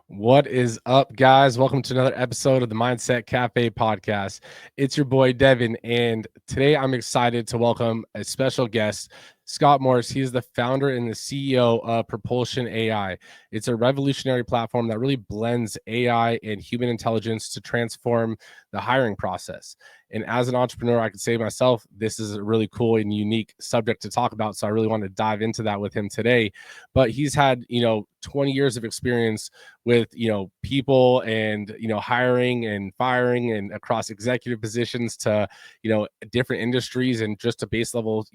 What is up, guys? Welcome to another episode of the Mindset Cafe podcast. It's your boy, Devin, and today I'm excited to welcome a special guest, Scott Morris. He's the founder and the CEO of Propulsion AI. It's a revolutionary platform that really blends AI and human intelligence to transform the hiring process. And as an entrepreneur, I could say myself, this is a really cool and unique subject to talk about. So I really want to dive into that with him today. But he's had, 20 years of experience with, people and, hiring and firing and across executive positions to, different industries and just to base level,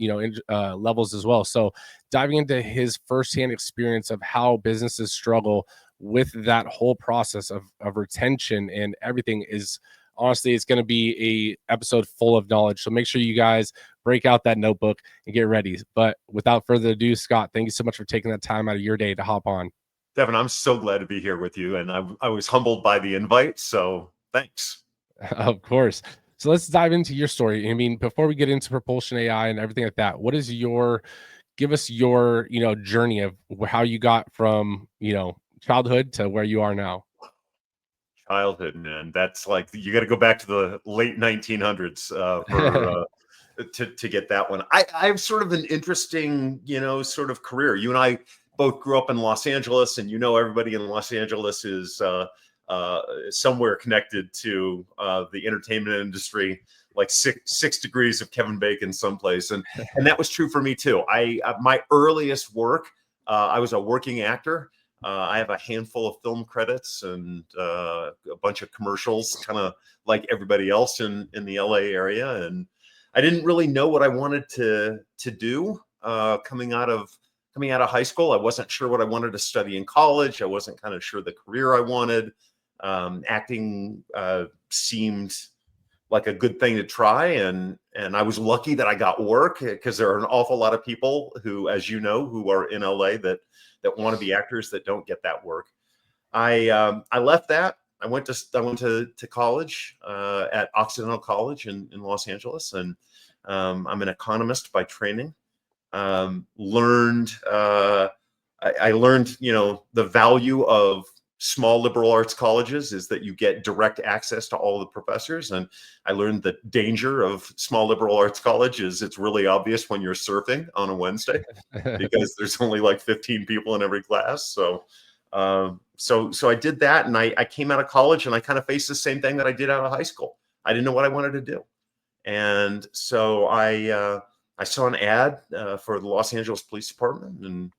levels as well. So diving into his firsthand experience of how businesses struggle with that whole process of retention and everything is honestly, it's going to be a episode full of knowledge. So make sure you guys break out that notebook and get ready. But without further ado, Scott, thank you so much for taking that time out of your day to hop on. Devin, I'm so glad to be here with you. And I was humbled by the invite. So thanks. Of course. So let's dive into your story. I mean, before we get into Propulsion AI and everything like that, give us your, journey of how you got from, childhood to where you are now. Childhood, man. That's like, you got to go back to the late 1900s to get that one. I have sort of an interesting, sort of career. You and I both grew up in Los Angeles, and everybody in Los Angeles is somewhere connected to the entertainment industry, like six degrees of Kevin Bacon someplace, and that was true for me too. My earliest work, I was a working actor. I have a handful of film credits and a bunch of commercials, kind of like everybody else in the LA area. And I didn't really know what I wanted to do coming out of high school. I wasn't sure what I wanted to study in college. I wasn't kind of sure the career I wanted. Acting seemed like a good thing to try, and I was lucky that I got work, because there are an awful lot of people who, as you know, who are in LA that want to be actors that don't get that work. I left that. I went to college at Occidental College in Los Angeles, and I'm an economist by training. I learned the value of small liberal arts colleges is that you get direct access to all the professors. And I learned the danger of small liberal arts colleges. It's really obvious when you're surfing on a Wednesday because there's only like 15 people in every class. So I did that, and I came out of college and I kind of faced the same thing that I did out of high school. I didn't know what I wanted to do. And so I saw an ad for the Los Angeles Police Department, and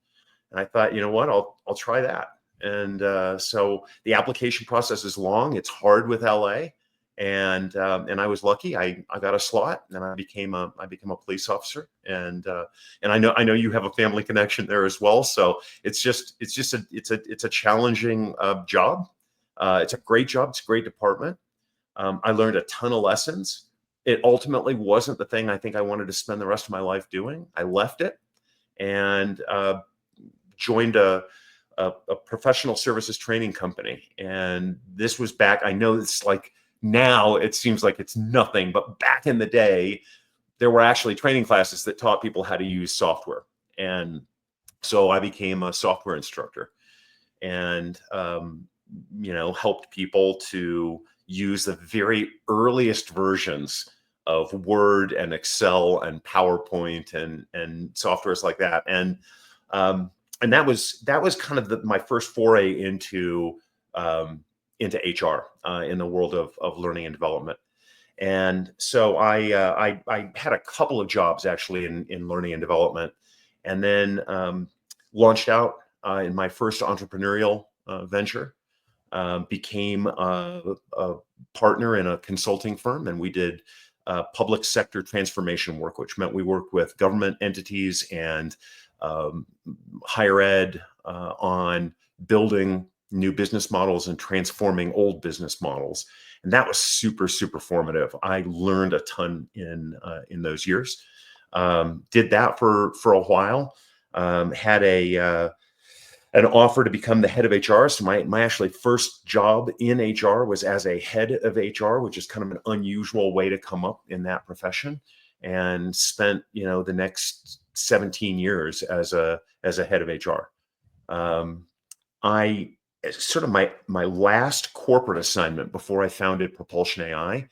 I thought, you know what, I'll try that. And so the application process is long. It's hard with LA, and I was lucky. I got a slot, and I became a police officer. And I know you have a family connection there as well. So it's a challenging job. It's a great job. It's a great department. I learned a ton of lessons. It ultimately wasn't the thing I think I wanted to spend the rest of my life doing. I left it and joined a professional services training company. And this was back, I know it's like now it seems like it's nothing, but back in the day, there were actually training classes that taught people how to use software. And so I became a software instructor and, helped people to use the very earliest versions of Word and Excel and PowerPoint and softwares like that. And that was kind of my first foray into HR in the world of learning and development. And so I had a couple of jobs actually in learning and development, and then launched out in my first entrepreneurial venture. Became a partner in a consulting firm, and we did public sector transformation work, which meant we worked with government entities and higher ed on building new business models and transforming old business models. And that was super, super formative. I learned a ton in those years. Did that for a while. Had an offer to become the head of HR. So my actually first job in HR was as a head of HR, which is kind of an unusual way to come up in that profession. And spent the next 17 years as a head of HR. I sort of my last corporate assignment before I founded Propulsion AI,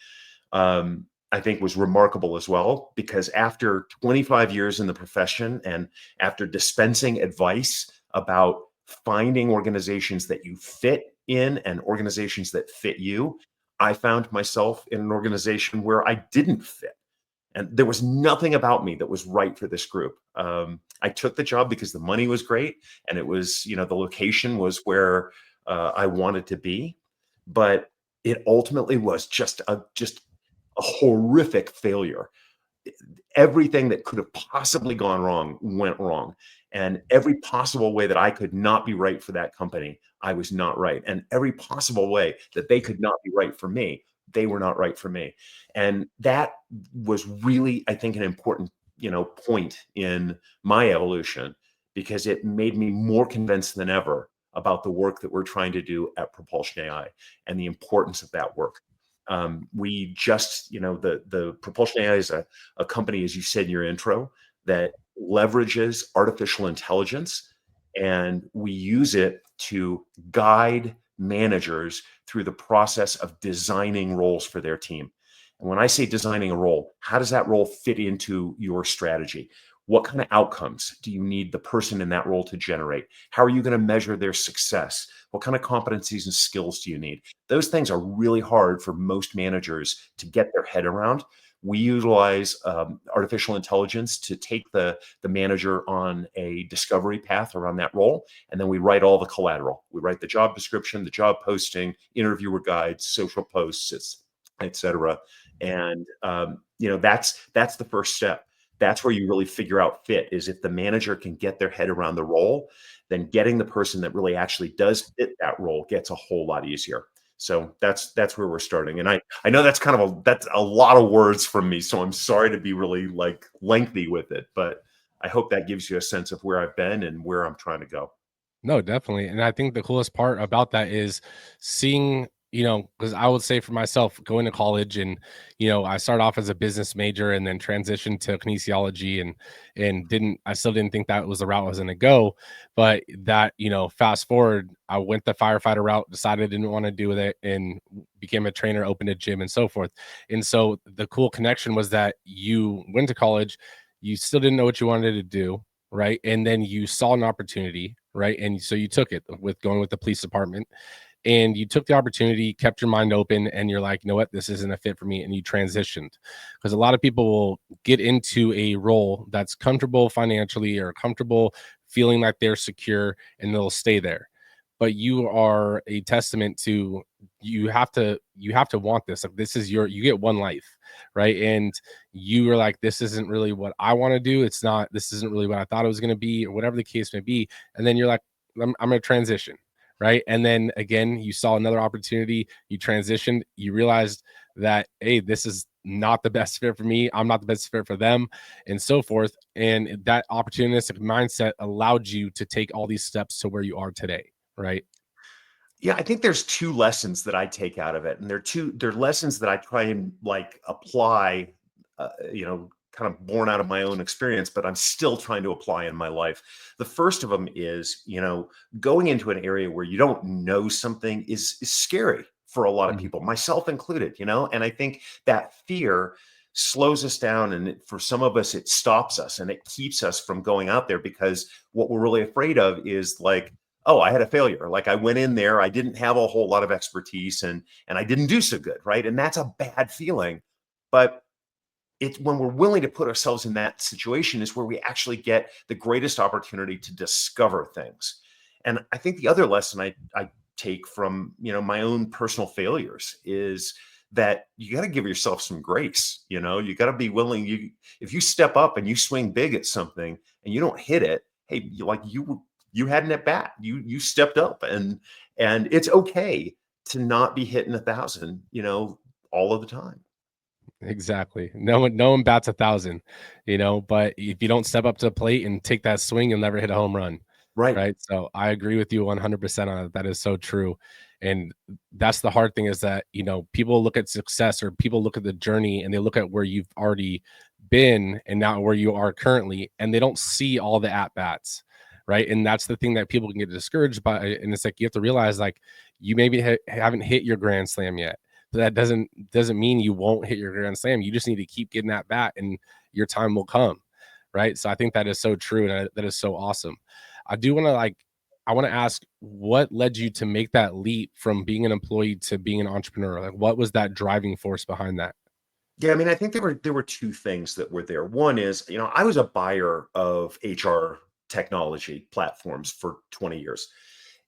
I think was remarkable as well, because after 25 years in the profession and after dispensing advice about finding organizations that you fit in and organizations that fit you, I found myself in an organization where I didn't fit. And there was nothing about me that was right for this group. I took the job because the money was great and it was, the location was where I wanted to be, but it ultimately was just a horrific failure. Everything that could have possibly gone wrong went wrong. And every possible way that I could not be right for that company, I was not right. And every possible way that they could not be right for me, they were not right for me. And that was really, I think, an important, point in my evolution, because it made me more convinced than ever about the work that we're trying to do at Propulsion AI and the importance of that work. We just, the Propulsion AI is a company, as you said in your intro, that leverages artificial intelligence, and we use it to guide managers through the process of designing roles for their team. And when I say designing a role, how does that role fit into your strategy? What kind of outcomes do you need the person in that role to generate? How are you going to measure their success? What kind of competencies and skills do you need? Those things are really hard for most managers to get their head around. We utilize artificial intelligence to take the manager on a discovery path around that role, and then we write all the collateral. We write the job description, the job posting, interviewer guides, social posts, et cetera. And that's the first step. That's where you really figure out fit, is if the manager can get their head around the role, then getting the person that really actually does fit that role gets a whole lot easier. So that's where we're starting. And I know that's a lot of words from me, so I'm sorry to be really like lengthy with it, but I hope that gives you a sense of where I've been and where I'm trying to go. No, definitely. And I think the coolest part about that is seeing, because I would say for myself, going to college and, I started off as a business major and then transitioned to kinesiology and I still didn't think that was the route I was going to go. But that, fast forward, I went the firefighter route, decided I didn't want to do with it and became a trainer, opened a gym and so forth. And so the cool connection was that you went to college, you still didn't know what you wanted to do, right? And then you saw an opportunity, right? And so you took it with going with the police department, and you took the opportunity, kept your mind open, and you're like, you know what, this isn't a fit for me, and you transitioned. Because a lot of people will get into a role that's comfortable financially or comfortable feeling like they're secure, and they'll stay there. But you are a testament to, you have to want this. Like, this is you get one life, right? And you were like, this isn't really what I want to do. This isn't really what I thought it was going to be, or whatever the case may be. And then you're like, I'm going to transition, right? And then again, you saw another opportunity, you transitioned, you realized that, hey, this is not the best fit for me, I'm not the best fit for them, and so forth. And that opportunistic mindset allowed you to take all these steps to where you are today, right? Yeah, I think there's two lessons that I take out of it, and they're lessons that I try and like apply, kind of born out of my own experience, but I'm still trying to apply in my life. The first of them is, going into an area where you don't know something is scary for a lot of Mhm. people, myself included, and I think that fear slows us down, and for some of us it stops us and it keeps us from going out there, because what we're really afraid of is like, oh, I had a failure. Like, I went in there, I didn't have a whole lot of expertise, and I didn't do so good, right? And that's a bad feeling. But it's when we're willing to put ourselves in that situation is where we actually get the greatest opportunity to discover things. And I think the other lesson I take from, my own personal failures is that you got to give yourself some grace. You got to be willing. If you step up and you swing big at something and you don't hit it, hey, you had an at bat. You stepped up, and it's okay to not be hitting 1,000, all of the time. Exactly. No one bats 1,000, but if you don't step up to the plate and take that swing, you'll never hit a home run, Right. right? So I agree with you 100% on it. That is so true. And that's the hard thing, is that, people look at success, or people look at the journey, and they look at where you've already been and now where you are currently, and they don't see all the at bats, right? And that's the thing that people can get discouraged by. And it's like, you have to realize, like, you maybe haven't hit your grand slam yet. But that doesn't mean you won't hit your grand slam. You just need to keep getting that bat, and your time will come, right? So I think that is so true, and that is so awesome. I do want to I want to ask, what led you to make that leap from being an employee to being an entrepreneur? Like, what was that driving force behind that? Yeah, I mean, I think there were two things that were there. One is, I was a buyer of HR technology platforms for 20 years.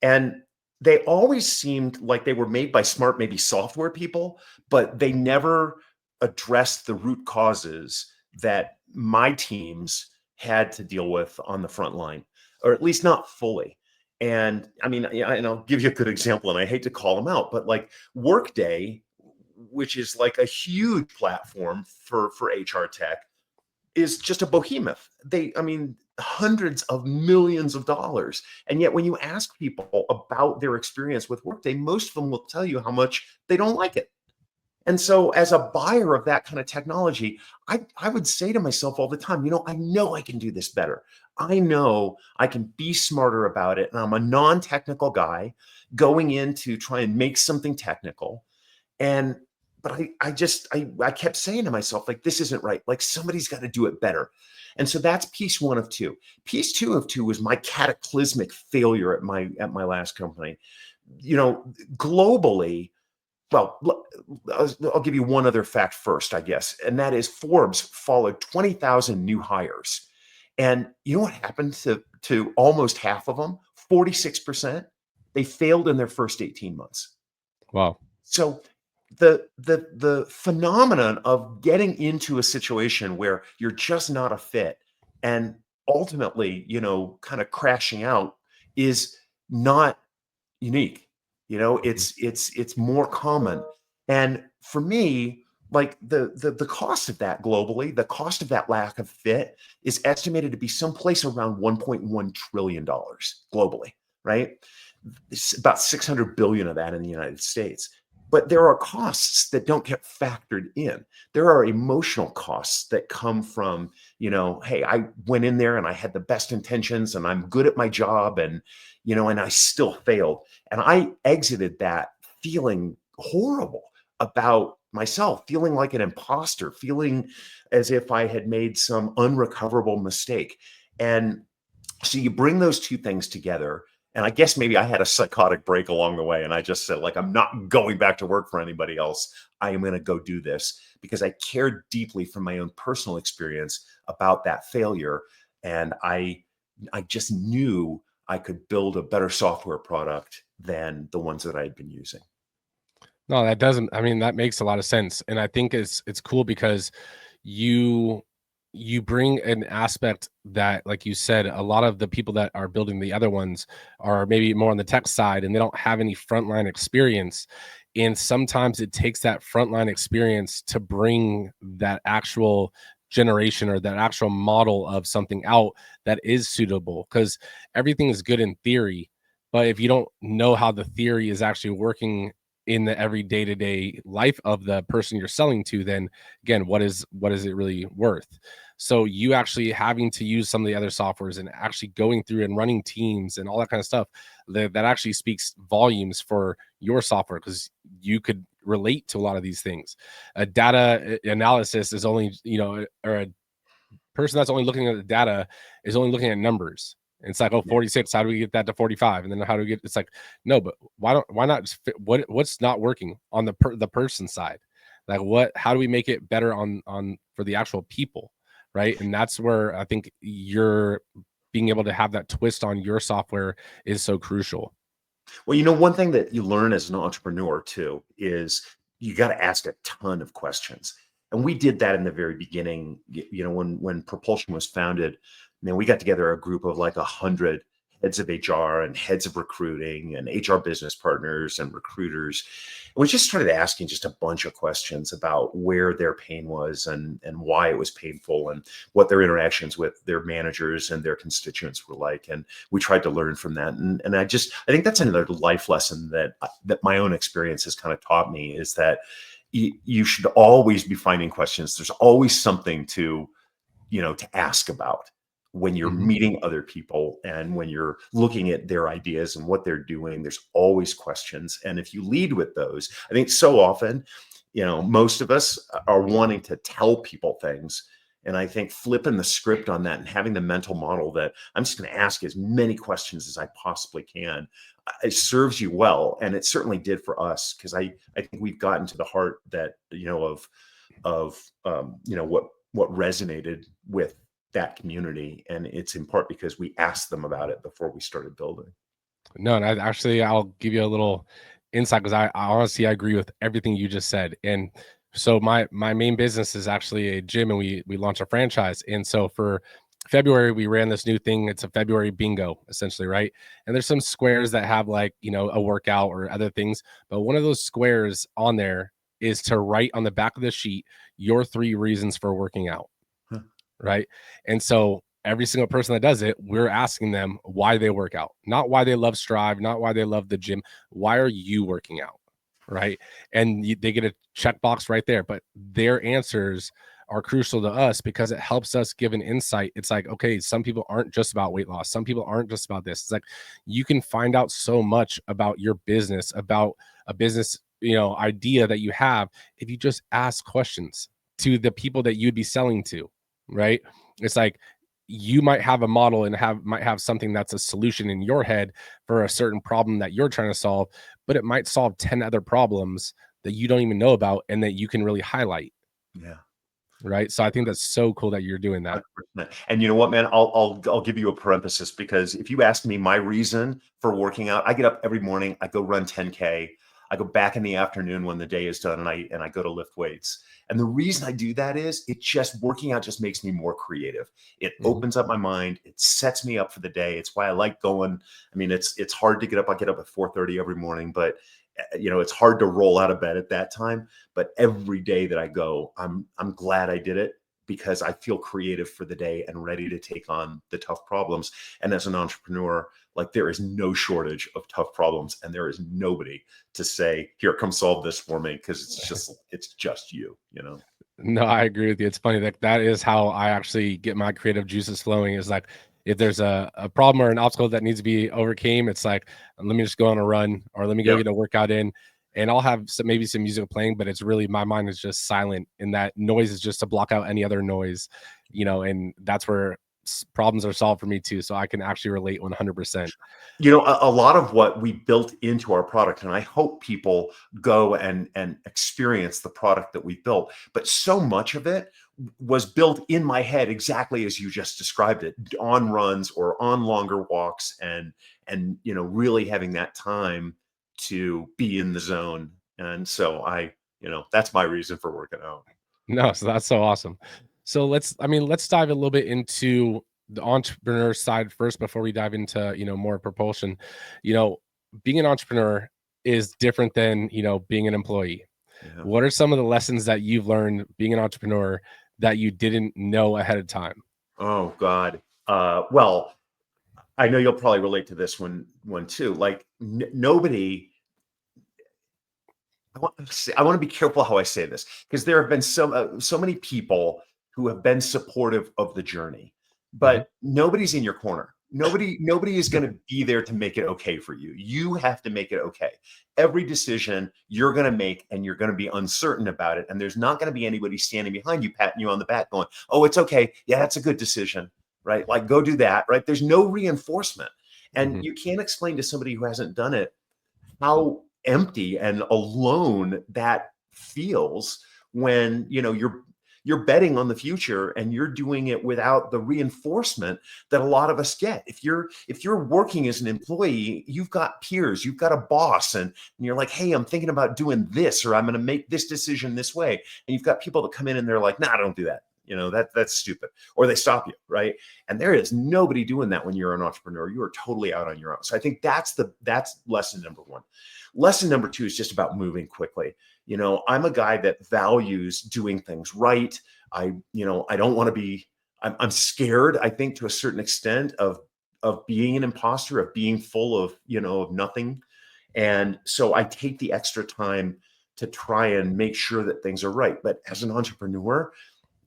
And they always seemed like they were made by smart, maybe software people, but they never addressed the root causes that my teams had to deal with on the front line, or at least not fully. And I mean, yeah, and I'll give you a good example, and I hate to call them out, but like Workday, which is like a huge platform for HR tech, is just a behemoth. I mean, hundreds of millions of dollars. And yet, when you ask people about their experience with Workday, most of them will tell you how much they don't like it. And so, as a buyer of that kind of technology, I would say to myself all the time, I know I can do this better. I know I can be smarter about it. And I'm a non technical guy going in to try and make something technical. And but I kept saying to myself, like, this isn't right. Like, somebody's got to do it better. And so that's piece one of two. Piece two of two was my cataclysmic failure at my last company. Globally, well, I'll give you one other fact first, I guess, and that is Forbes followed 20,000 new hires. And you know what happened to almost half of them? 46%. They failed in their first 18 months. Wow. So the phenomenon of getting into a situation where you're just not a fit and ultimately, kind of crashing out is not unique. It's more common. And for me, like the cost of that globally, the cost of that lack of fit is estimated to be someplace around $1.1 trillion globally, right? It's about 600 billion of that in the United States. But there are costs that don't get factored in. There are emotional costs that come from, hey, I went in there and I had the best intentions and I'm good at my job, and I still failed. And I exited that feeling horrible about myself, feeling like an imposter, feeling as if I had made some unrecoverable mistake. And so you bring those two things together. And I guess maybe I had a psychotic break along the way. And I just said, like, I'm not going back to work for anybody else. I am going to go do this because I cared deeply from my own personal experience about that failure. And I just knew I could build a better software product than the ones that I had been using. No, that doesn't. I mean, that makes a lot of sense, and I think it's cool because you you bring an aspect that, like you said, a lot of the people that are building the other ones are maybe more on the tech side, and they don't have any frontline experience. And sometimes it takes that frontline experience to bring that actual generation or that actual model of something out that is suitable. Because everything is good in theory, but if you don't know how the theory is actually working in the every day-to-day life of the person you're selling to, then again, what is it really worth? So you actually having to use some of the other softwares and actually going through and running teams and all that kind of stuff, that actually speaks volumes for your software, because you could relate to a lot of these things. A data analysis is only, or a person that's only looking at the data is only looking at numbers. And it's like, oh, 46, how do we get that to 45? And then how do we get, it's like, no, but why not just fit, what's not working on the person side? Like, how do we make it better on for the actual people? Right. And that's where I think you're being able to have that twist on your software is so crucial. Well, one thing that you learn as an entrepreneur too is you got to ask a ton of questions. And we did that in the very beginning. When Propulsion was founded, man, we got together a group of like 100 heads of HR and heads of recruiting and HR business partners and recruiters. And we just started asking just a bunch of questions about where their pain was and why it was painful and what their interactions with their managers and their constituents were like. And we tried to learn from that. And I think that's another life lesson that my own experience has kind of taught me, is that you should always be finding questions. There's always something to ask about. when you're Mhm. meeting other people and when you're looking at their ideas and what they're doing, there's always questions. And if you lead with those, I think so often, most of us are wanting to tell people things. And I think flipping the script on that and having the mental model that I'm just going to ask as many questions as I possibly can, it serves you well. And it certainly did for us, because I think we've gotten to the heart that, what resonated with that community. And it's in part because we asked them about it before we started building. No, and I'll give you a little insight because I honestly I agree with everything you just said. And so my main business is actually a gym, and we launched a franchise. And so for February, we ran this new thing. It's a February bingo, essentially, right? And there's some squares that have like, a workout or other things. But one of those squares on there is to write on the back of the sheet your 3 reasons for working out, Huh. right? And so every single person that does it, we're asking them why they work out, not why they love Strive, not why they love the gym. Why are you working out? Right. And they get a checkbox right there, but their answers are crucial to us because it helps us give an insight. It's like, okay, some people aren't just about weight loss. Some people aren't just about this. It's like you can find out so much about your business, about a business, idea that you have if you just ask questions to the people that you'd be selling to, right? It's like you might have a model and might have something that's a solution in your head for a certain problem that you're trying to solve, but it might solve 10 other problems that you don't even know about and that you can really highlight, Yeah. right? So I think that's so cool that you're doing that. 100%. And you know what, man? I'll give you a parenthesis, because if you ask me my reason for working out, I get up every morning, I go run 10K. I go back in the afternoon when the day is done, and I go to lift weights. And the reason I do that is working out just makes me more creative. It Mhm. opens up my mind. It sets me up for the day. It's why I like going. I mean, it's hard to get up. I get up at 4:30 every morning, but it's hard to roll out of bed at that time. But every day that I go, I'm glad I did it, because I feel creative for the day and ready to take on the tough problems. And as an entrepreneur, like, there is no shortage of tough problems, and there is nobody to say, here, come solve this for me, because it's just you. No, I agree with you. It's funny that is how I actually get my creative juices flowing. Is like if there's a problem or an obstacle that needs to be overcame, it's like let me just go on a run or let me go Yeah. get a workout in, and I'll have maybe some music playing, but it's really my mind is just silent, and that noise is just to block out any other noise, and that's where problems are solved for me too. So I can actually relate 100%. A lot of what we built into our product, and I hope people go and experience the product that we built, but so much of it was built in my head exactly as you just described it, on runs or on longer walks, and really having that time to be in the zone. And so that's my reason for working out. No, so that's so awesome. So let's dive a little bit into the entrepreneur side first before we dive into, more propulsion. You know, being an entrepreneur is different than, being an employee. Yeah. What are some of the lessons that you've learned being an entrepreneur that you didn't know ahead of time? Oh God. Well, I know you'll probably relate to this one too. Like, nobody. I want to be careful how I say this, because there have been so many people who have been supportive of the journey, Mhm. but nobody's in your corner. Nobody is going to be there to make it okay for you. You have to make it okay. Every decision you're going to make, and you're going to be uncertain about it, and there's not going to be anybody standing behind you, patting you on the back, going, "Oh, it's okay. Yeah, that's a good decision." Right? Like, go do that. Right? There's no reinforcement, and Mhm. you can't explain to somebody who hasn't done it how empty and alone that feels, when you're betting on the future, and you're doing it without the reinforcement that a lot of us get. If you're working as an employee, you've got peers, you've got a boss, and you're like, "Hey, I'm thinking about doing this, or I'm going to make this decision this way," and you've got people that come in and they're like, "Nah, don't do that, that's stupid," or they stop you, right? And there is nobody doing that when you're an entrepreneur. You are totally out on your own. So I think that's lesson number one. Lesson number two is just about moving quickly. I'm a guy that values doing things right. I don't want to be. I'm scared, I think, to a certain extent, of being an imposter, of being full of nothing. And so I take the extra time to try and make sure that things are right. But as an entrepreneur,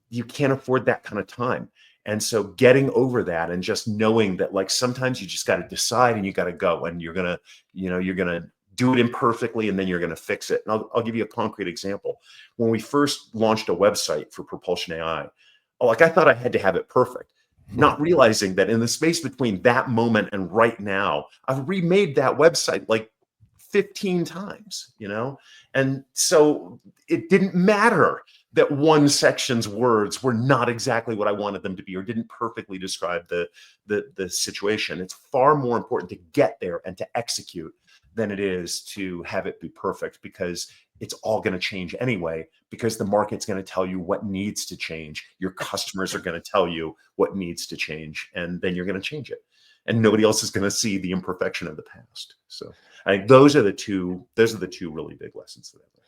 you can't afford that kind of time. And so getting over that and just knowing that, like, sometimes you just got to decide and you got to go, and you're going to, you're going to do it imperfectly, and then you're going to fix it. And I'll give you a concrete example. When we first launched a website for Propulsion AI, like, I thought I had to have it perfect, not realizing that in the space between that moment and right now, I've remade that website like 15 times, And so it didn't matter that one section's words were not exactly what I wanted them to be, or didn't perfectly describe the situation. It's far more important to get there and to execute than it is to have it be perfect, because it's all going to change anyway, because the market's going to tell you what needs to change. Your customers are going to tell you what needs to change, and then you're going to change it. And nobody else is going to see the imperfection of the past. So I think those are the two really big lessons that I've learned.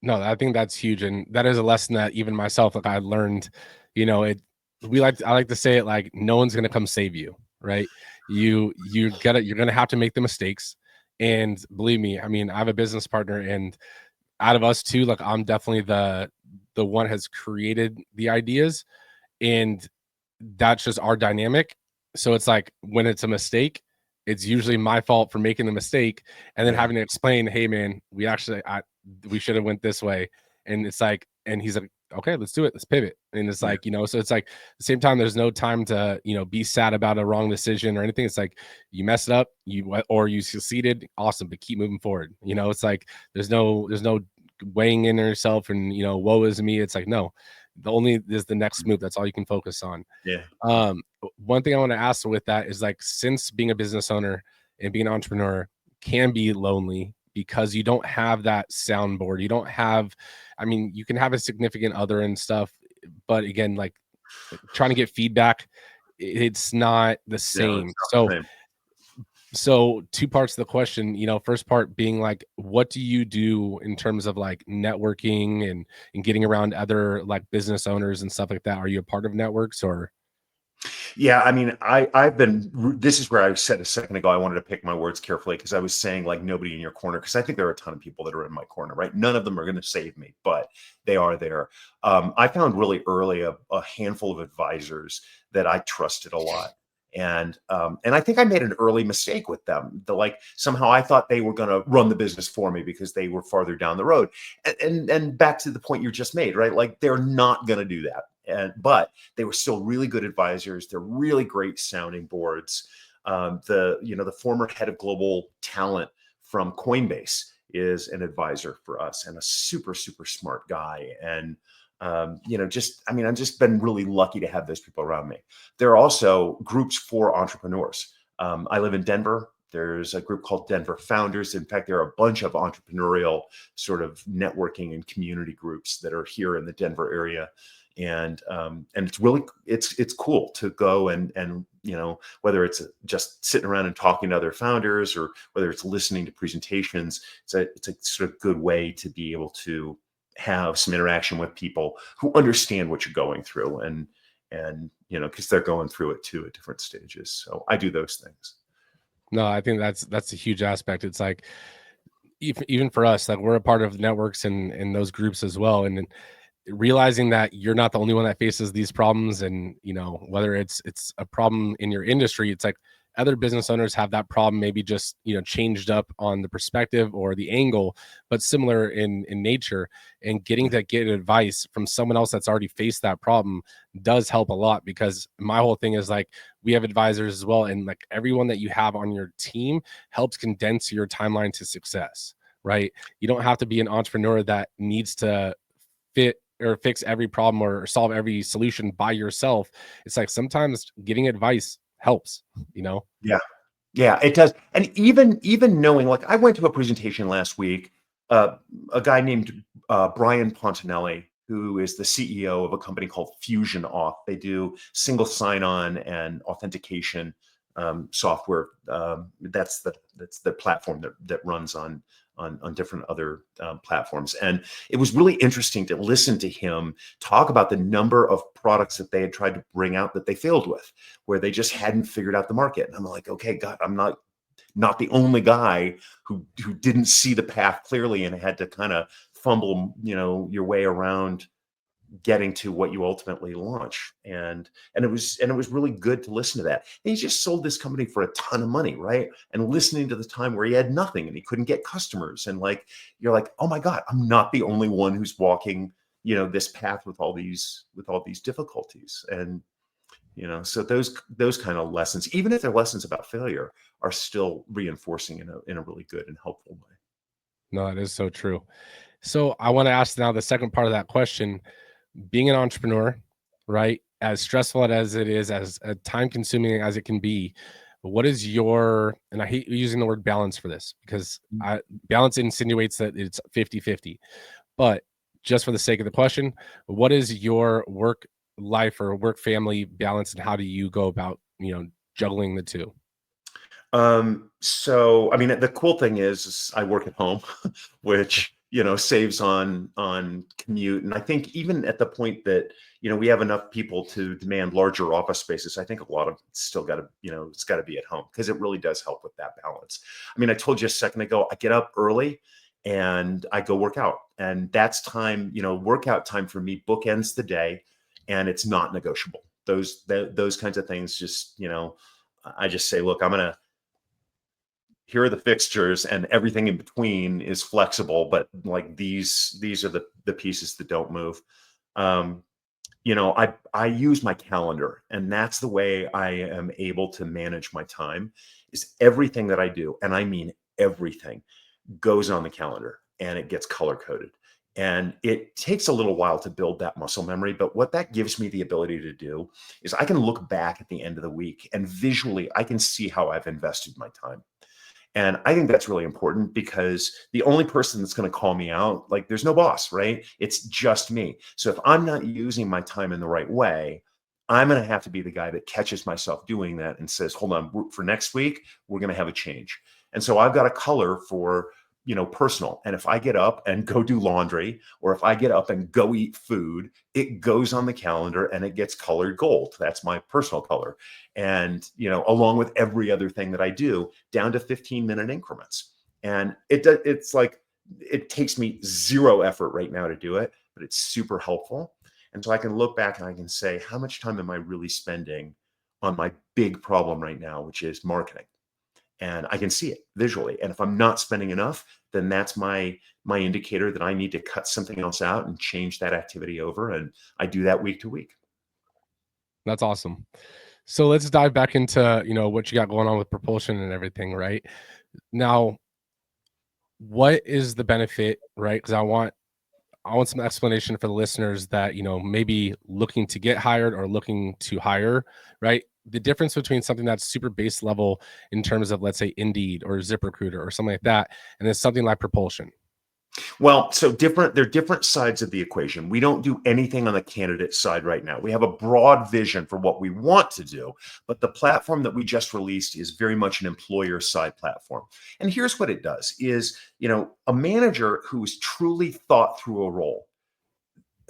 No, I think that's huge, and that is a lesson that even myself, like, I learned. I like to say it like, no one's gonna come save you, right? You're gonna have to make the mistakes, and believe me, I mean, I have a business partner, and out of us two, like, I'm definitely the one has created the ideas, and that's just our dynamic. So it's like, when it's a mistake, it's usually my fault for making the mistake, and then Yeah. having to explain, "Hey, man, we should have went this way." And it's like, and he's like, "Okay, let's do it. Let's pivot." And it's Yeah. like, so it's like, at the same time, there's no time to, be sad about a wrong decision or anything. It's like, you messed up, or you succeeded, awesome, but keep moving forward. It's like, there's no weighing in on yourself and, woe is me. It's like, no, the only is the next move. That's all you can focus on. Yeah. One thing I want to ask with that is, like, since being a business owner and being an entrepreneur can be lonely, because you don't have that soundboard. You don't have, I mean, you can have a significant other and stuff, but again, like, trying to get feedback, it's not the No, same. it's not the same. So two parts of the question, first part being, like, what do you do in terms of, like, networking and getting around other, like, business owners and stuff like that? Are you a part of networks, or? Yeah, I mean, this is where I said a second ago, I wanted to pick my words carefully, because I was saying, like, nobody in your corner, because I think there are a ton of people that are in my corner, right? None of them are going to save me, but they are there. I found really early a handful of advisors that I trusted a lot. And I think I made an early mistake with them. Like, somehow I thought they were going to run the business for me because they were farther down the road. And back to the point you just made, right? Like, they're not going to do that. But they were still really good advisors. They're really great sounding boards. The former head of global talent from Coinbase is an advisor for us, and a super, super smart guy. And I've just been really lucky to have those people around me. There are also groups for entrepreneurs. I live in Denver. There's a group called Denver Founders. In fact, there are a bunch of entrepreneurial sort of networking and community groups that are here in the Denver area. And it's cool to go and whether it's just sitting around and talking to other founders, or whether it's listening to presentations, it's a sort of good way to be able to have some interaction with people who understand what you're going through, and because they're going through it too at different stages. So I do those things. No, I think that's a huge aspect. It's like, even for us, like, we're a part of networks and those groups as well, and then realizing that you're not the only one that faces these problems, and whether it's a problem in your industry, it's like other business owners have that problem, maybe just changed up on the perspective or the angle, but similar in nature. And getting to get advice from someone else that's already faced that problem does help a lot, because my whole thing is, like, we have advisors as well, and, like, everyone that you have on your team helps condense your timeline to success, right? You don't have to be an entrepreneur that needs to fit or fix every problem or solve every solution by yourself. It's like, sometimes getting advice helps, Yeah. Yeah, it does. And even knowing, like, I went to a presentation last week, uh, a guy named Brian Pontinelli, who is the CEO of a company called Fusion Auth. They do single sign-on and authentication software. That's the platform that runs on different other platforms. And it was really interesting to listen to him talk about the number of products that they had tried to bring out that they failed with, where they just hadn't figured out the market. And I'm like, okay, God, I'm not the only guy who didn't see the path clearly and had to kind of fumble, your way around getting to what you ultimately launch. And it was really good to listen to that. And he just sold this company for a ton of money, right? And listening to the time where he had nothing and he couldn't get customers, and like, you're like, oh my God, I'm not the only one who's walking, this path with all these difficulties. And so those kind of lessons, even if they're lessons about failure, are still reinforcing in a really good and helpful way. No, that is so true. So I want to ask now the second part of that question. Being an entrepreneur, right? As stressful as it is, as time consuming as it can be, what is your, and I hate using the word balance for this because balance insinuates that it's 50-50, but just for the sake of the question, what is your work life or work family balance, and how do you go about, juggling the two? So I mean, the cool thing is I work at home, which, saves on commute. And I think even at the point that, we have enough people to demand larger office spaces, I think a lot of it's still got to, it's got to be at home, because it really does help with that balance. I mean, I told you a second ago, I get up early and I go work out. And that's time, workout time for me bookends the day, and it's not negotiable. Those kinds of things just, I just say, look, here are the fixtures, and everything in between is flexible, but like these are the pieces that don't move. um I use my calendar, and that's the way I am able to manage my time. Is everything that I do, and I mean everything, goes on the calendar, and it gets color coded. And it takes a little while to build that muscle memory, but what that gives me the ability to do is I can look back at the end of the week, and visually I can see how I've invested my time. And I think that's really important, because the only person that's going to call me out, like, there's no boss, right? It's just me. So if I'm not using my time in the right way, I'm going to have to be the guy that catches myself doing that and says, hold on, for next week, we're going to have a change. And so I've got a color for, personal. And if I get up and go do laundry, or if I get up and go eat food, it goes on the calendar and it gets colored gold. That's my personal color. And, along with every other thing that I do, down to 15-minute increments. And it's like, it takes me zero effort right now to do it, but it's super helpful. And so I can look back and I can say, how much time am I really spending on my big problem right now, which is marketing? And I can see it visually. And if I'm not spending enough, then that's my indicator that I need to cut something else out and change that activity over. And I do that week to week. That's awesome. So let's dive back into, what you got going on with propulsion and everything, right? Now, what is the benefit, right? Because I want some explanation for the listeners that, maybe looking to get hired or looking to hire, right? The difference between something that's super base level in terms of, let's say, Indeed or ZipRecruiter or something like that, and then something like propulsion. Well, so they're different sides of the equation. We don't do anything on the candidate side right now. We have a broad vision for what we want to do, but the platform that we just released is very much an employer side platform. And here's what it does is, a manager who's truly thought through a role,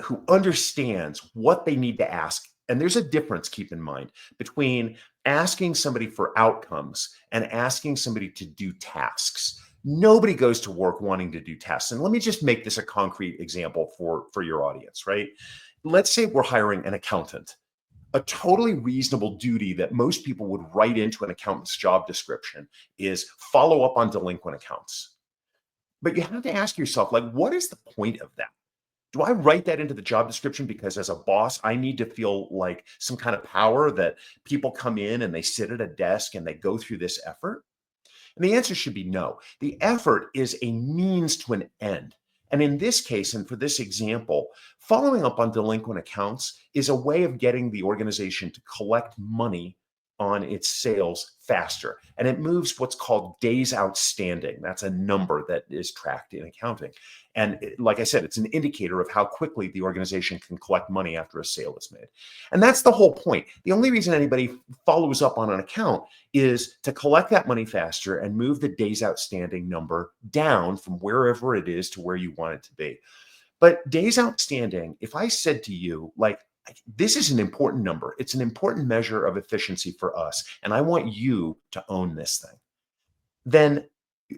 who understands what they need to ask. And there's a difference, keep in mind, between asking somebody for outcomes and asking somebody to do tasks. Nobody goes to work wanting to do tasks. And let me just make this a concrete example for your audience, right? Let's say we're hiring an accountant. A totally reasonable duty that most people would write into an accountant's job description is follow up on delinquent accounts. But you have to ask yourself, like, what is the point of that? Do I write that into the job description because as a boss, I need to feel like some kind of power that people come in and they sit at a desk and they go through this effort? And the answer should be no. The effort is a means to an end. And in this case, and for this example, following up on delinquent accounts is a way of getting the organization to collect money on its sales faster. And it moves what's called days outstanding. That's a number that is tracked in accounting. And like I said, it's an indicator of how quickly the organization can collect money after a sale is made. And that's the whole point. The only reason anybody follows up on an account is to collect that money faster and move the days outstanding number down from wherever it is to where you want it to be. But days outstanding, if I said to you, like, this is an important number, it's an important measure of efficiency for us, and I want you to own this thing, then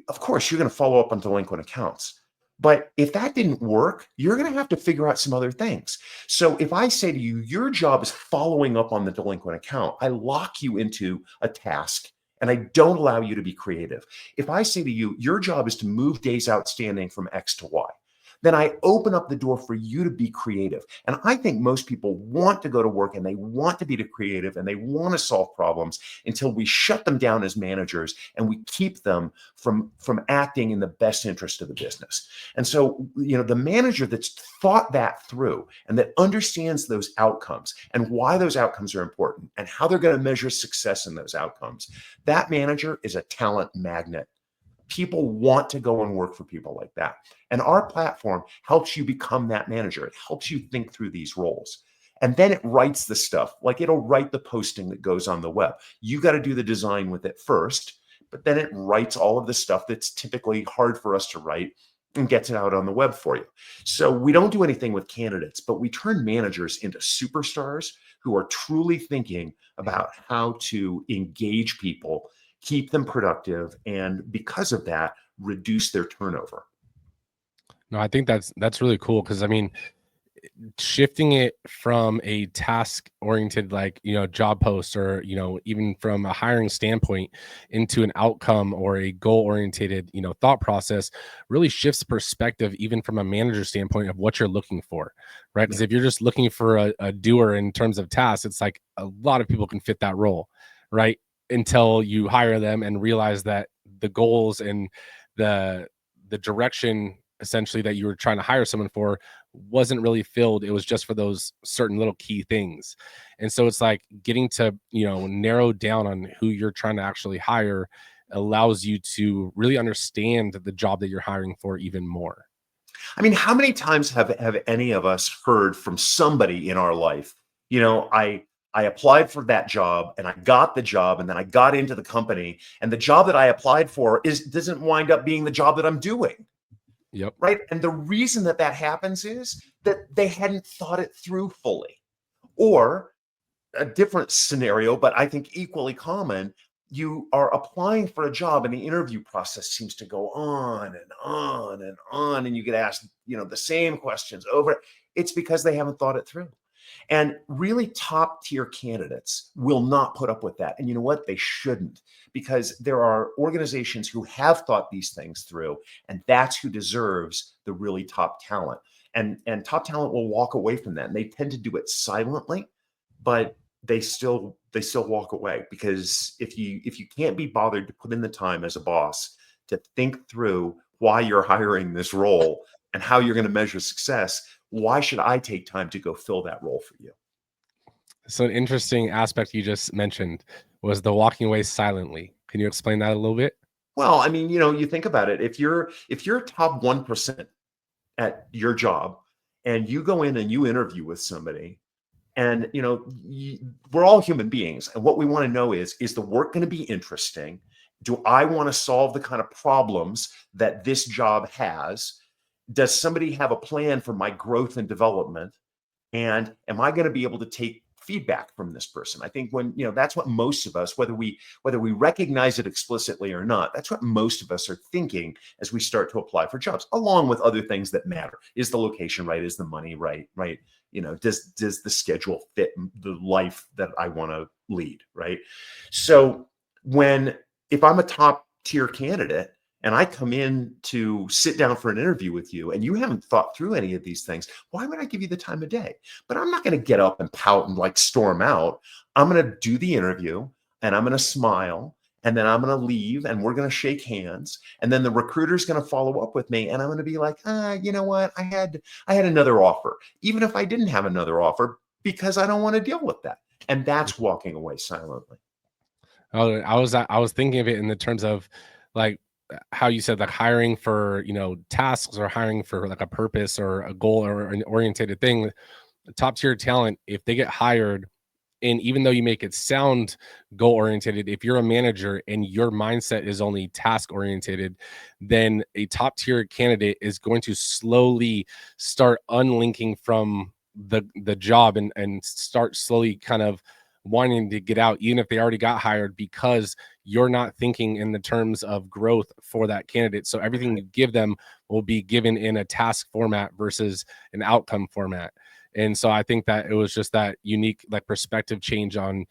of course you're going to follow up on delinquent accounts. But if that didn't work, you're going to have to figure out some other things. So if I say to you, your job is following up on the delinquent account, I lock you into a task and I don't allow you to be creative. If I say to you, your job is to move days outstanding from X to Y, then I open up the door for you to be creative. And I think most people want to go to work and they want to be creative and they want to solve problems until we shut them down as managers and we keep them from acting in the best interest of the business. And so, the manager that's thought that through and that understands those outcomes and why those outcomes are important and how they're going to measure success in those outcomes, that manager is a talent magnet. People want to go and work for people like that. And our platform helps you become that manager. It helps you think through these roles. And then it writes the stuff, like it'll write the posting that goes on the web. You got to do the design with it first, but then it writes all of the stuff that's typically hard for us to write and gets it out on the web for you. So we don't do anything with candidates, but we turn managers into superstars who are truly thinking about how to engage people, keep them productive, and because of that, reduce their turnover. No, I think that's really cool because I mean, shifting it from a task oriented job post or even from a hiring standpoint into an outcome or a goal oriented thought process really shifts perspective even from a manager standpoint of what you're looking for, right? Because if you're just looking for a doer in terms of tasks, it's like a lot of people can fit that role, right? Until you hire them and realize that the goals and the direction essentially that you were trying to hire someone for wasn't really filled. It was just for those certain little key things. And so it's like getting to narrow down on who you're trying to actually hire allows you to really understand the job that you're hiring for even more. I mean, how many times have any of us heard from somebody in our life, I applied for that job and I got the job and then I got into the company and the job that I applied for doesn't wind up being the job that I'm doing. Yep. Right. And the reason that happens is that they hadn't thought it through fully. Or a different scenario, but I think equally common, you are applying for a job and the interview process seems to go on and on and on. And you get asked, the same questions over. It's because they haven't thought it through. And really top tier candidates will not put up with that. And you know what? They shouldn't, because there are organizations who have thought these things through, and that's who deserves the really top talent. And top talent will walk away from that. And they tend to do it silently, but they still walk away, because if you can't be bothered to put in the time as a boss to think through why you're hiring this role and how you're going to measure success, why should I take time to go fill that role for you? So an interesting aspect you just mentioned was the walking away silently. Can you explain that a little bit? Well, I mean, you think about it. If you're top 1% at your job and you go in and you interview with somebody, and we're all human beings, and what we want to know is the work going to be interesting? Do I want to solve the kind of problems that this job has? Does somebody have a plan for my growth and development? And am I going to be able to take feedback from this person? I think when, that's what most of us, whether we recognize it explicitly or not, that's what most of us are thinking as we start to apply for jobs, along with other things that matter. Is the location right? Is the money right? Right? Does the schedule fit the life that I want to lead? Right? So if I'm a top tier candidate and I come in to sit down for an interview with you and you haven't thought through any of these things, why would I give you the time of day? But I'm not going to get up and pout and storm out. I'm going to do the interview and I'm going to smile, and then I'm going to leave and we're going to shake hands. And then the recruiter's going to follow up with me and I'm going to be like, you know what? I had another offer, even if I didn't have another offer, because I don't want to deal with that. And that's walking away silently. Oh, I was thinking of it in the terms of like how you said, like hiring for tasks or hiring for like a purpose or a goal or an orientated thing. Top tier talent, if they get hired, and even though you make it sound goal oriented, if you're a manager and your mindset is only task oriented, then a top tier candidate is going to slowly start unlinking from the job and start slowly kind of wanting to get out, even if they already got hired, because you're not thinking in the terms of growth for that candidate. So everything you give them will be given in a task format versus an outcome format. And so I think that it was just that unique like perspective change on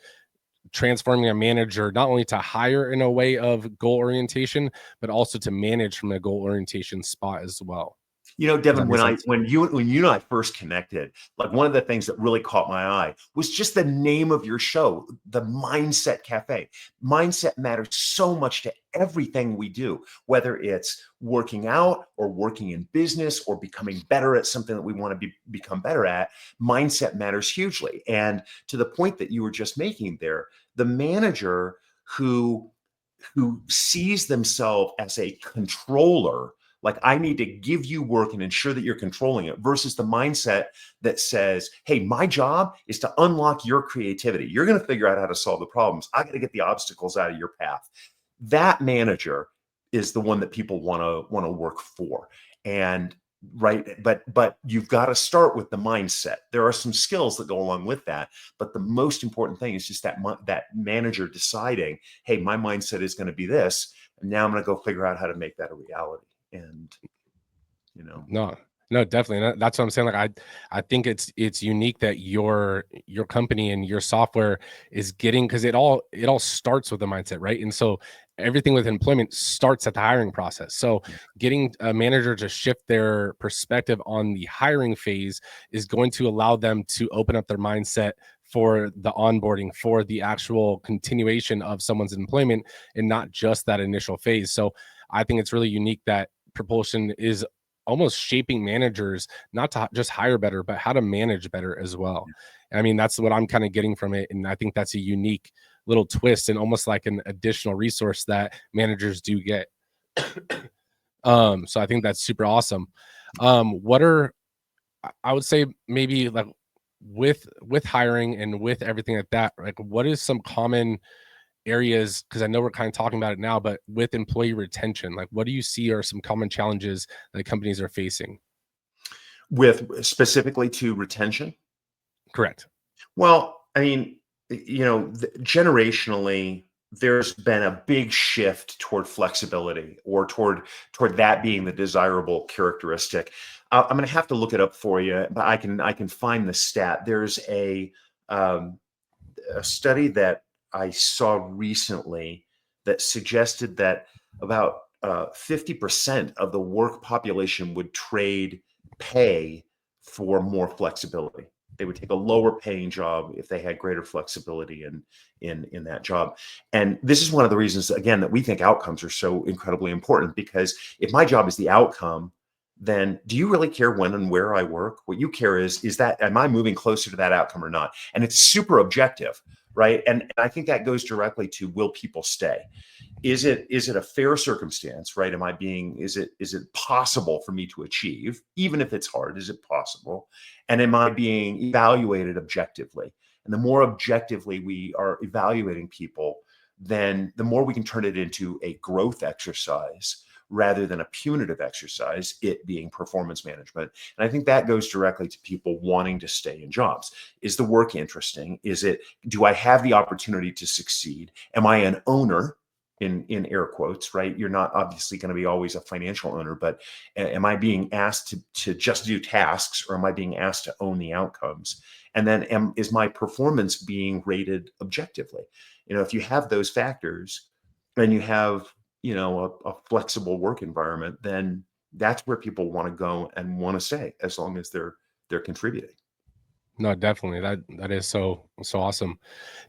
transforming a manager not only to hire in a way of goal orientation, but also to manage from a goal orientation spot as well. You know, Does that Devin, make when sense? you and I first connected, like one of the things that really caught my eye was just the name of your show, the Mindset Cafe. Mindset matters so much to everything we do, whether it's working out or working in business or becoming better at something that we want to become better at. Mindset matters hugely. And to the point that you were just making there, the manager who sees themselves as a controller, like I need to give you work and ensure that you're controlling it, versus the mindset that says, hey, my job is to unlock your creativity. You're going to figure out how to solve the problems. I got to get the obstacles out of your path. That manager is the one that people want to work for. And right, but you've got to start with the mindset. There are some skills that go along with that, but the most important thing is just that manager deciding, hey, my mindset is going to be this, and now I'm going to go figure out how to make that a reality. And you know, No, definitely. And that's what I'm saying. Like, I think it's unique that your company and your software is getting, because it all starts with the mindset, right? And so everything with employment starts at the hiring process. So getting a manager to shift their perspective on the hiring phase is going to allow them to open up their mindset for the onboarding, for the actual continuation of someone's employment, and not just that initial phase. So I think it's really unique that Propulsion is almost shaping managers not to just hire better, but how to manage better as well. I mean, that's what I'm kind of getting from it. And I think that's a unique little twist and almost like an additional resource that managers do get. So I think that's super awesome. What are, I would say maybe like with hiring and with everything like that, like what is some common areas, because I know we're kind of talking about it now, but with employee retention, like what do you see are some common challenges that companies are facing? with specifically to retention. Correct. Well, I mean, generationally, there's been a big shift toward flexibility, or toward that being the desirable characteristic. I'm going to have to look it up for you, but I can find the stat. There's um, a study that I saw recently that suggested that about 50% of the work population would trade pay for more flexibility. They would take a lower paying job if they had greater flexibility in that job. And this is one of the reasons, again, that we think outcomes are so incredibly important, because if my job is the outcome, then do you really care when and where I work? What you care is that, am I moving closer to that outcome or not? And it's super objective, right? And I think that goes directly to, will people stay? Is it a fair circumstance, right? Is it possible for me to achieve, even if it's hard? Is it possible? And am I being evaluated objectively? And the more objectively we are evaluating people, then the more we can turn it into a growth exercise rather than a punitive exercise, it being performance management. And I think that goes directly to people wanting to stay in jobs. Is the work interesting? Do I have the opportunity to succeed? Am I an owner? In air quotes, right? You're not obviously going to be always a financial owner, but am I being asked to just do tasks, or am I being asked to own the outcomes? And then is my performance being rated objectively? If you have those factors and you have, a flexible work environment, then that's where people want to go and want to stay, as long as they're contributing. No, definitely. That is so awesome.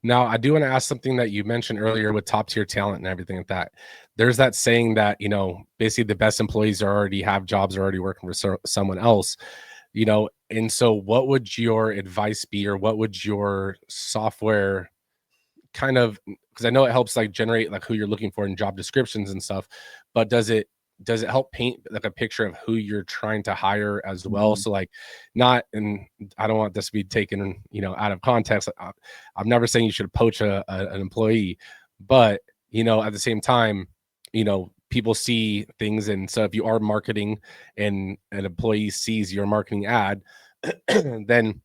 Now, I do want to ask something that you mentioned earlier with top tier talent and everything like that. There's that saying that, basically the best employees already have jobs, are already working for someone else, and so what would your advice be, or what would your software kind of, because I know it helps like generate like who you're looking for in job descriptions and stuff, but does it help paint like a picture of who you're trying to hire as well? Mhm. So like, not, and I don't want this to be taken out of context. I'm never saying you should poach an employee, but at the same time, people see things, and so if you are marketing and an employee sees your marketing ad, then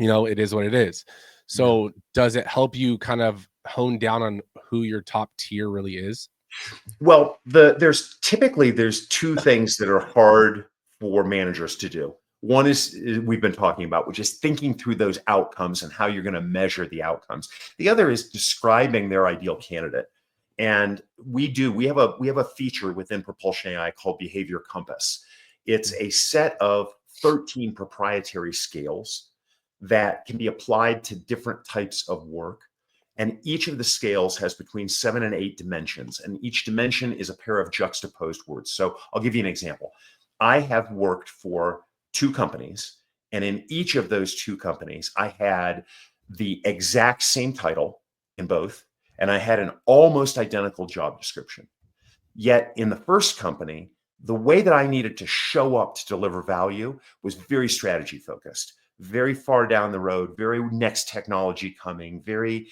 it is what it is. Yeah. So does it help you kind of hone down on who your top tier really is? Well, there's two things that are hard for managers to do. One is we've been talking about, which is thinking through those outcomes and how you're going to measure the outcomes. The other is describing their ideal candidate. And we have a feature within Propulsion AI called Behavior Compass. It's a set of 13 proprietary scales that can be applied to different types of work. And each of the scales has between 7 and 8 dimensions, and each dimension is a pair of juxtaposed words. So I'll give you an example. I have worked for two companies, and in each of those two companies, I had the exact same title in both, and I had an almost identical job description. Yet in the first company, the way that I needed to show up to deliver value was very strategy focused, very far down the road, very next technology coming, very,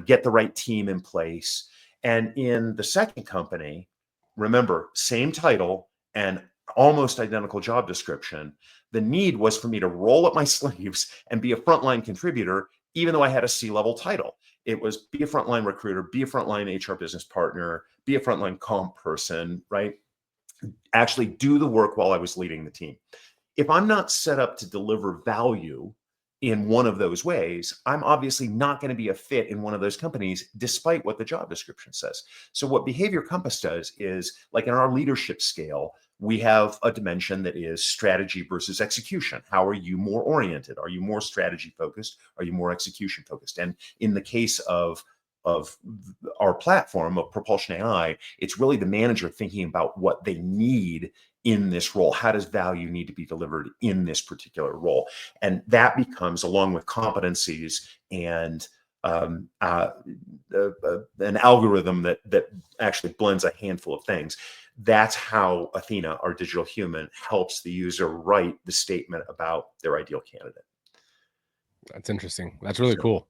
get the right team in place. And in the second company, remember, same title and almost identical job description. The need was for me to roll up my sleeves and be a frontline contributor, even though I had a C-level title. It was be a frontline recruiter, be a frontline HR business partner, be a frontline comp person, right? Actually do the work while I was leading the team. If I'm not set up to deliver value in one of those ways, I'm obviously not going to be a fit in one of those companies, despite what the job description says. So, what Behavior Compass does is, like in our leadership scale, we have a dimension that is strategy versus execution. How are you more oriented? Are you more strategy focused? Are you more execution focused? And in the case of our platform of Propulsion AI, it's really the manager thinking about what they need in this role. How does value need to be delivered in this particular role? And that becomes, along with competencies and an algorithm that actually blends a handful of things. That's how Athena, our digital human, helps the user write the statement about their ideal candidate. That's interesting. That's really So, cool.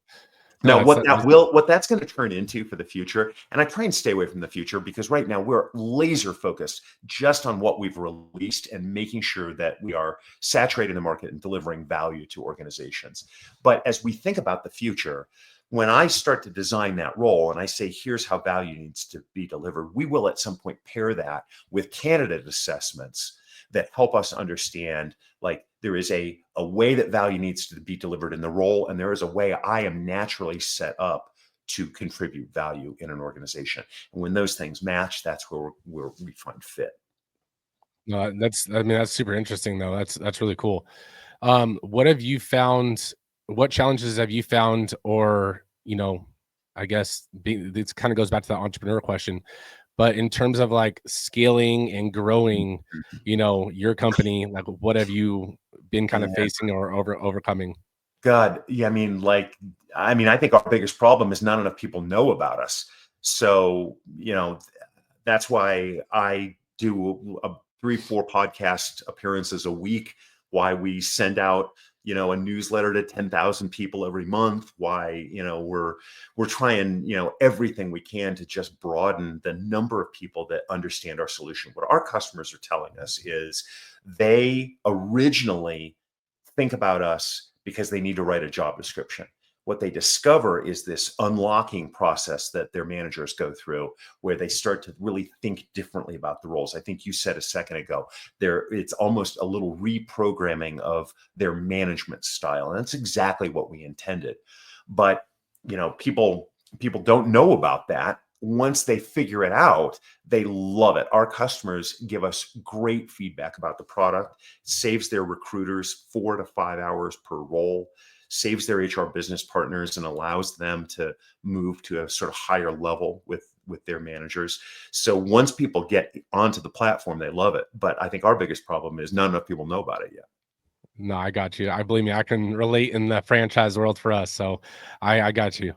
No, now, that's what that's going to turn into for the future, and I try and stay away from the future because right now we're laser focused just on what we've released and making sure that we are saturating the market and delivering value to organizations. But as we think about the future, when I start to design that role and I say, here's how value needs to be delivered, we will at some point pair that with candidate assessments that help us understand, like, there is a way that value needs to be delivered in the role, and there is a way I am naturally set up to contribute value in an organization. And when those things match, that's where we find fit. no, that's super interesting though. That's really cool. What have you found? What challenges have you found, or I guess this kind of goes back to the entrepreneur question, but in terms of like scaling and growing, your company, like what have you been kind of Yeah. facing or overcoming? God, yeah, I think our biggest problem is not enough people know about us. So, that's why I do 3, 4 podcast appearances a week, why we send out, a newsletter to 10,000 people every month, why, we're trying, everything we can to just broaden the number of people that understand our solution. What our customers are telling us is they originally think about us because they need to write a job description. What they discover is this unlocking process that their managers go through where they start to really think differently about the roles. I think you said a second ago, it's almost a little reprogramming of their management style. And that's exactly what we intended. But, people don't know about that. Once they figure it out, they love it. Our customers give us great feedback about the product, saves their recruiters 4 to 5 hours per role, saves their HR business partners, and allows them to move to a sort of higher level with their managers. So once people get onto the platform, they love it. But I think our biggest problem is not enough people know about it yet. No, I got you. I believe me, I can relate in the franchise world for us. So I got you.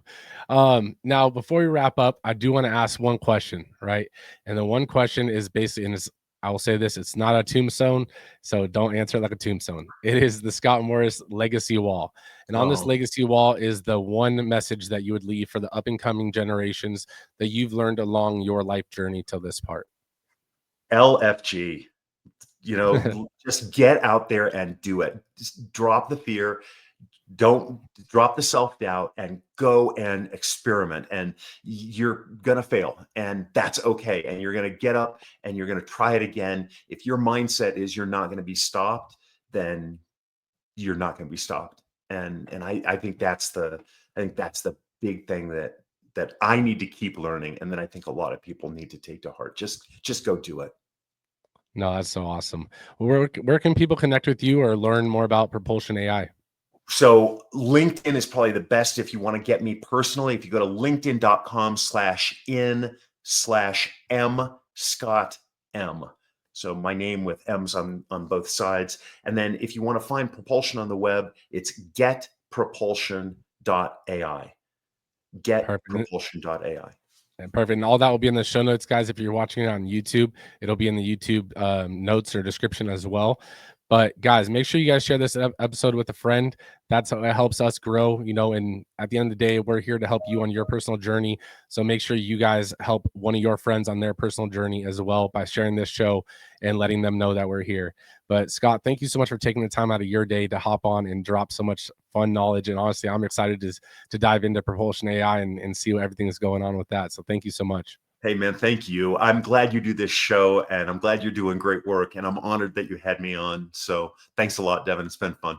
Now before we wrap up, I do want to ask one question, right? And the one question is basically, and I will say this, it's not a tombstone, so don't answer it like a tombstone. It is the Scott Morris legacy wall. And on this Oh, legacy wall is the one message that you would leave for the up and coming generations that you've learned along your life journey till this part. LFG. Just get out there and do it. Just drop the fear, Don't drop the self-doubt and go and experiment, and you're going to fail, and that's okay. And you're going to get up and you're going to try it again. If your mindset is you're not going to be stopped, then you're not going to be stopped. And I think that's the big thing that I need to keep learning, and then I think a lot of people need to take to heart. Just go do it. No, that's so awesome. Where can people connect with you or learn more about Propulsion AI? So LinkedIn is probably the best if you want to get me personally. If you go to linkedin.com/in/M Scott M. So my name with M's on both sides. And then if you want to find propulsion on the web, it's getpropulsion.ai. Getpropulsion.ai. Perfect. And all that will be in the show notes, guys. If you're watching it on YouTube, it'll be in the YouTube notes or description as well. But guys, make sure you guys share this episode with a friend. That's how it helps us grow, and at the end of the day, we're here to help you on your personal journey. So make sure you guys help one of your friends on their personal journey as well by sharing this show and letting them know that we're here. But Scott, thank you so much for taking the time out of your day to hop on and drop so much fun knowledge. And honestly, I'm excited to dive into Propulsion AI and see what everything is going on with that. So thank you so much. Hey, man, thank you. I'm glad you do this show, and I'm glad you're doing great work, and I'm honored that you had me on. So thanks a lot, Devin. It's been fun.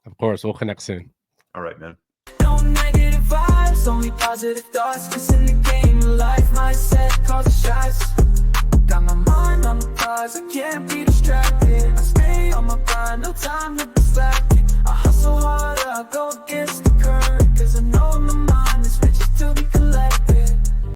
Of course. We'll connect soon. All right, man. No negative vibes, only positive thoughts. Cause in the game of life, mindset causes stress. Got my mind on the prize, I can't be distracted. I stay on my grind, no time to be slacking. I hustle harder, I go against the current. Cause I know my mind is rich to be collected.